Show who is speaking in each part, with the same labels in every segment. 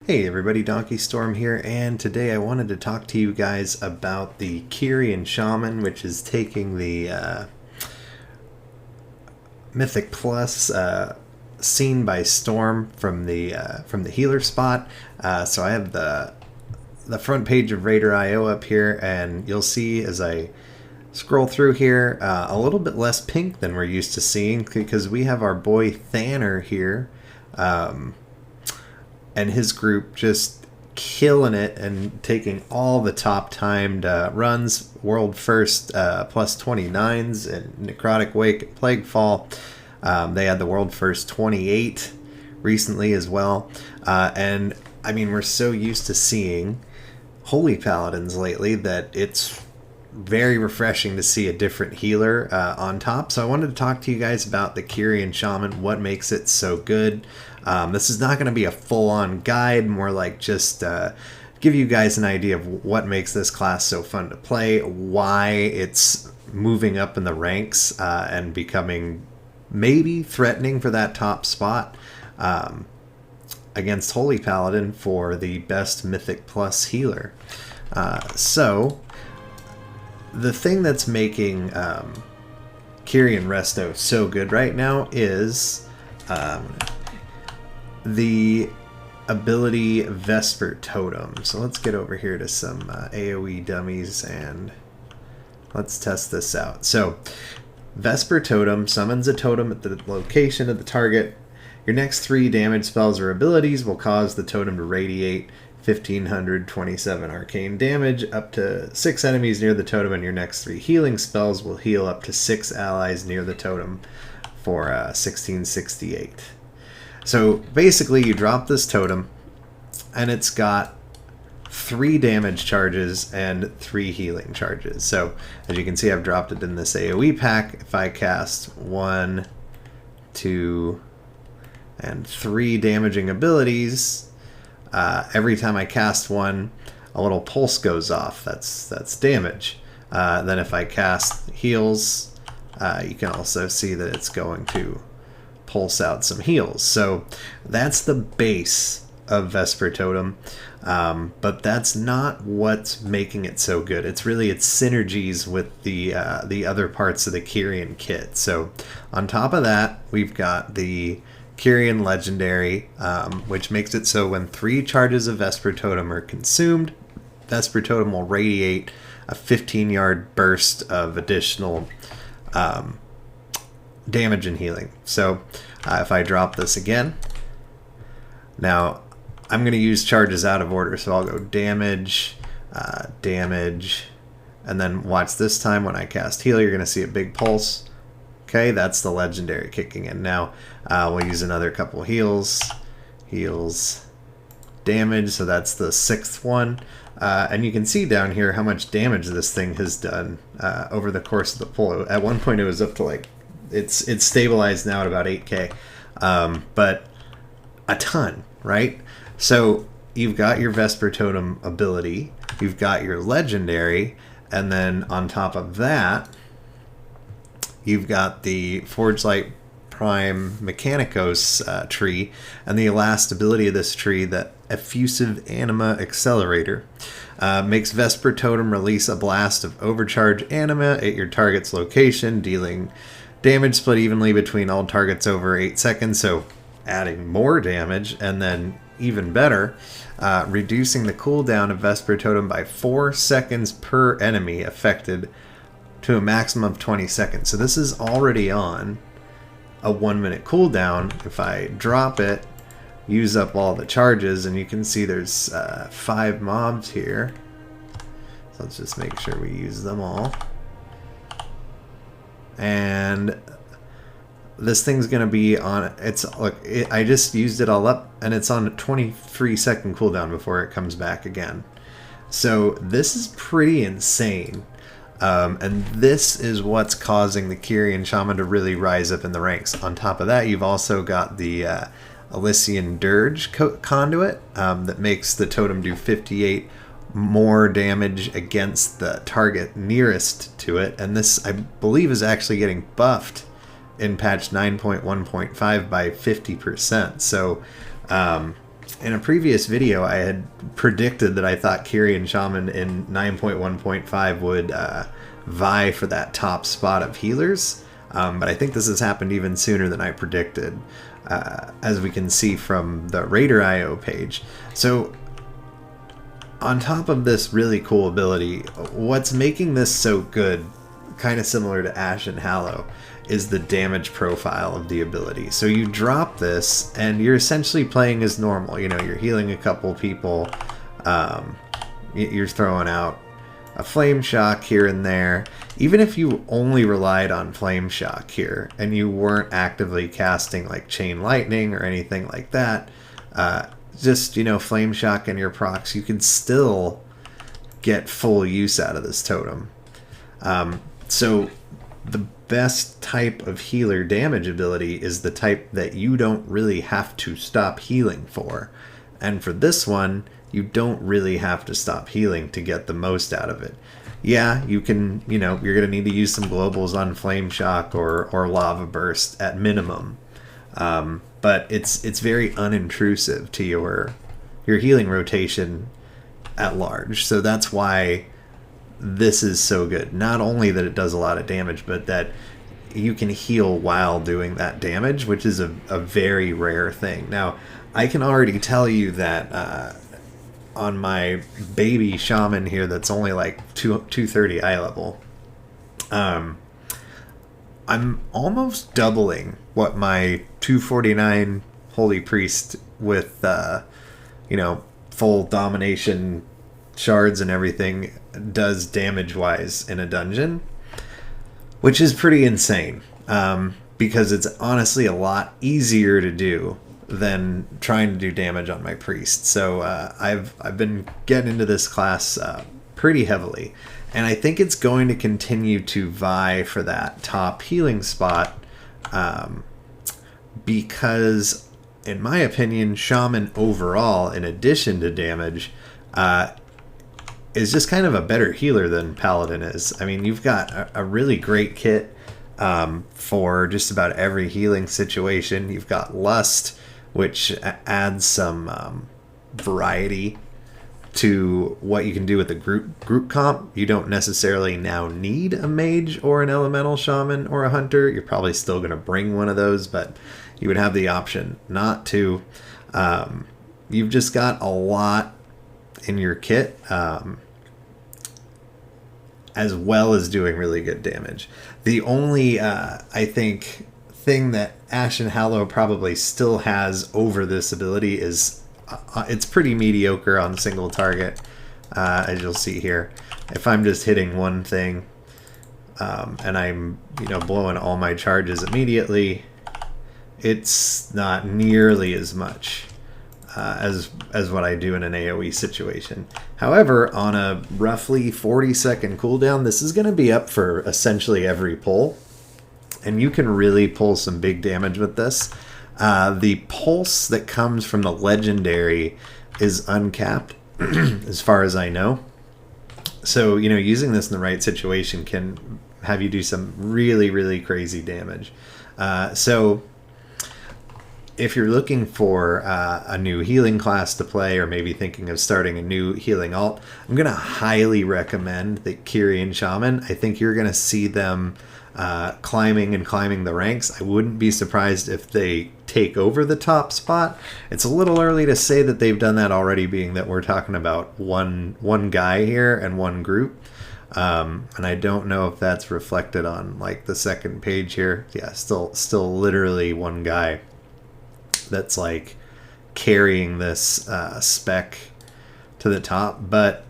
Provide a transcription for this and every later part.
Speaker 1: Hey everybody, Donkey Storm here, and today I wanted to talk to you guys about the Kyrian Shaman, which is taking the Mythic Plus scene by storm from the healer spot. So I have the front page of Raider.io up here, and you'll see as I scroll through here a little bit less pink than we're used to seeing because we have our boy Thanner here. And his group just killing it and taking all the top timed runs, world first plus 29s in Necrotic Wake and Plaguefall. They had the world first 28 recently as well. And I mean, we're so used to seeing Holy Paladins lately that it's very refreshing to see a different healer on top. So I wanted to talk to you guys about the Kyrian Shaman, what makes it so good. This is not going to be a full-on guide, more like just give you guys an idea of what makes this class so fun to play, why it's moving up in the ranks and becoming maybe threatening for that top spot against Holy Paladin for the best Mythic Plus healer. So the thing that's making Kyrian Resto so good right now is the ability Vesper Totem. So let's get over here to some AoE dummies and let's test this out. So Vesper Totem summons a totem at the location of the target. Your next 3 damage spells or abilities will cause the totem to radiate 1527 arcane damage up to 6 enemies near the totem, and your next 3 healing spells will heal up to 6 allies near the totem for 1668. So basically you drop this totem and it's got 3 damage charges and 3 healing charges. So as you can see, I've dropped it in this AoE pack. If I cast 1, 2, and 3 damaging abilities, every time I cast one, a little pulse goes off. That's damage. Then if I cast heals, you can also see that it's going to pulse out some heals. So that's the base of Vesper Totem, but that's not what's making it so good. It's really its synergies with the other parts of the Kyrian kit. So on top of that, we've got the Kyrian Legendary, which makes it so when 3 charges of Vesper Totem are consumed, Vesper Totem will radiate a 15-yard burst of additional damage and healing. So if I drop this again, now I'm going to use charges out of order, so I'll go damage, damage, and then watch this time when I cast heal, you're going to see a big pulse. Okay, that's the legendary kicking in. Now we'll use another couple heals, damage, so that's the 6th one. And you can see down here how much damage this thing has done over the course of the pull. At one point it was up to like, it's stabilized now at about 8k, but a ton, right? So you've got your Vesper Totem ability, you've got your legendary, and then on top of that, you've got the Forge Light Prime Mechanicos tree, and the last ability of this tree, the Effusive Anima Accelerator, makes Vesper Totem release a blast of overcharge anima at your target's location, dealing damage split evenly between all targets over 8 seconds, so adding more damage, and then even better, reducing the cooldown of Vesper Totem by 4 seconds per enemy affected to a maximum of 20 seconds. So this is already on a 1-minute cooldown. If I drop it, use up all the charges, and you can see there's 5 mobs here. So let's just make sure we use them all. And this thing's gonna be on, I just used it all up, and it's on a 23-second cooldown before it comes back again. So this is pretty insane. And this is what's causing the Kyrian Shaman to really rise up in the ranks. On top of that, you've also got the Elysian Dirge conduit that makes the totem do 58 more damage against the target nearest to it. And this, I believe, is actually getting buffed in patch 9.1.5 by 50%. So In a previous video, I had predicted that I thought Kyrian Shaman in 9.1.5 would vie for that top spot of healers, but I think this has happened even sooner than I predicted, as we can see from the Raider IO page. So on top of this really cool ability, what's making this so good, kind of similar to Ashen Hallow, is the damage profile of the ability. So you drop this and you're essentially playing as normal. You know, you're healing a couple people, you're throwing out a flame shock here and there. Even if you only relied on flame shock here and you weren't actively casting like chain lightning or anything like that, just, you know, flame shock and your procs, you can still get full use out of this totem. So the best type of healer damage ability is the type that you don't really have to stop healing for. And for this one, you don't really have to stop healing to get the most out of it. Yeah, you can, you know, you're going to need to use some globals on Flame Shock or Lava Burst at minimum. But it's very unintrusive to your healing rotation at large. So that's why this is so good. Not only that it does a lot of damage, but that you can heal while doing that damage, which is a very rare thing. Now, I can already tell you that on my baby shaman here that's only like 230 eye level, I'm almost doubling what my 249 holy priest with you know, full domination shards and everything does damage wise in a dungeon, which is pretty insane, because it's honestly a lot easier to do than trying to do damage on my priest. So I've been getting into this class pretty heavily, and I think it's going to continue to vie for that top healing spot, because in my opinion, Shaman overall, in addition to damage, is just kind of a better healer than Paladin is. I mean, you've got a really great kit for just about every healing situation. You've got Lust, which adds some variety to what you can do with the group comp. You don't necessarily now need a mage or an elemental shaman or a hunter. You're probably still going to bring one of those, but you would have the option not to. You've just got a lot in your kit, as well as doing really good damage. The only, I think, thing that Ashen Hallow probably still has over this ability is it's pretty mediocre on single target, as you'll see here. If I'm just hitting one thing and I'm, you know, blowing all my charges immediately, it's not nearly as much as what I do in an AoE situation. However, on a roughly 40-second cooldown, this is going to be up for essentially every pull, and you can really pull some big damage with this. The pulse that comes from the legendary is uncapped, as far as I know. So, you know, using this in the right situation can have you do some really, really crazy damage. So if you're looking for a new healing class to play, or maybe thinking of starting a new healing alt, I'm going to highly recommend the Kyrian Shaman. I think you're going to see them climbing the ranks. I wouldn't be surprised if they take over the top spot. It's a little early to say that they've done that already, being that we're talking about one guy here and one group. And I don't know if that's reflected on like the second page here. Yeah, still literally one guy that's like carrying this spec to the top. But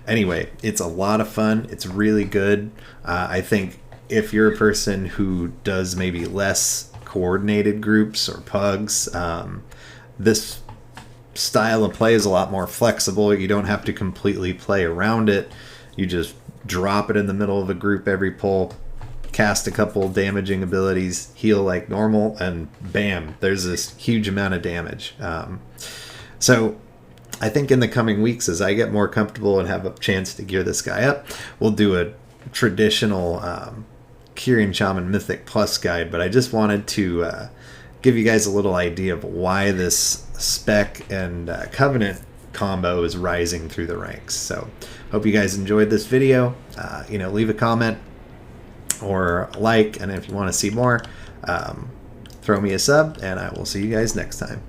Speaker 1: anyway, it's a lot of fun. It's really good. I think if you're a person who does maybe less coordinated groups or pugs, this style of play is a lot more flexible. You don't have to completely play around it. You just drop it in the middle of a group every pull, cast a couple damaging abilities, heal like normal, and bam, there's this huge amount of damage. So I think in the coming weeks, as I get more comfortable and have a chance to gear this guy up, we'll do a traditional Kyrian Shaman Mythic Plus guide. But I just wanted to give you guys a little idea of why this spec and covenant combo is rising through the ranks. So hope you guys enjoyed this video. Leave a comment or like, and if you want to see more, throw me a sub, and I will see you guys next time.